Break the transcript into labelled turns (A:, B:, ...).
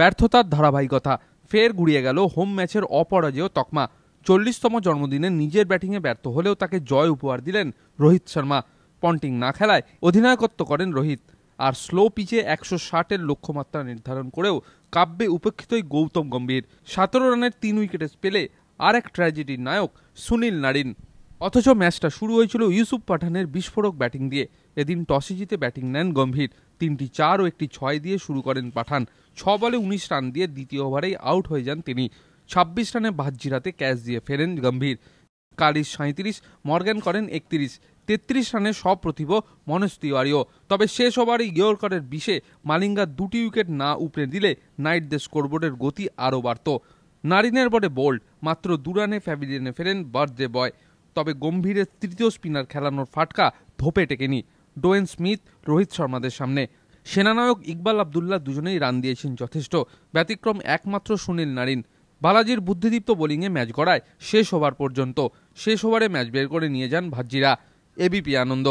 A: ব্যর্থতার ধারাবাহিকতা, ফের গুড়িয়ে গেল হোম ম্যাচের অপরাজেয় তকমা। 40তম জন্মদিনে নিজের ব্যাটিংয়ে ব্যর্থ হলেও তাকে জয় উপহার দিলেন রোহিত শর্মা। পন্টিং না খেলায় অধিনায়কত্ব করেন রোহিত। আর স্লো পিচে 160-এর লক্ষ্যমাত্রা নির্ধারণ করেও কাব্যে উপেক্ষিতই গৌতম গম্ভীর। 17 রানের 3 উইকেটে পেলে আর এক ট্র্যাজেডির নায়ক সুনীল নারিন। অথচ ম্যাচটা শুরু হয়েছিল ইউসুফ পাঠানের বিস্ফোরক ব্যাটিং দিয়ে। এদিন টসে জিতে ব্যাটিং নেন গম্ভীর। 3টি 4 ও 1টি 6 দিয়ে শুরু করেন পাঠান। 6 বলে 19 রান দিয়ে দ্বিতীয় ওভারেই আউট হয়ে যান তিনি। 26 রানে ভাজ্জিরাতে ক্যাচ দিয়ে ফেরেন গম্ভীর। কালিস 37, মর্গ্যান করেন 31। 33 রানে সপ্রতিভ মনোজ তিওয়ারিও। তবে শেষ ওভারে ইয়র্কারের বিষে মালিঙ্গা 2টি উইকেট না উপড়ে দিলে নাইটদের স্কোরবোর্ডের গতি আরও বাড়ত। নারিনের বলে বোল্ড, মাত্র 2 রানে প্যাভিলিয়নে ফেরেন বার্থডে বয়। তবে গম্ভীরের তৃতীয় স্পিনার খেলানোর ফাটকা ধোপে টেকেনি ডোয়েন স্মিথ, রোহিত শর্মাদের সামনে। সেনানায়ক ইকবাল আবদুল্লাহ দুজনেই রান দিয়েছেন যথেষ্ট। ব্যতিক্রম একমাত্র সুনীল নারিন। বালাজির বুদ্ধিদীপ্ত বোলিংয়ে ম্যাচ গড়ায় শেষ ওভার পর্যন্ত। শেষ ওভারে ম্যাচ বের করে নিয়ে যান ভাজ্জিরা। এবিপি আনন্দ।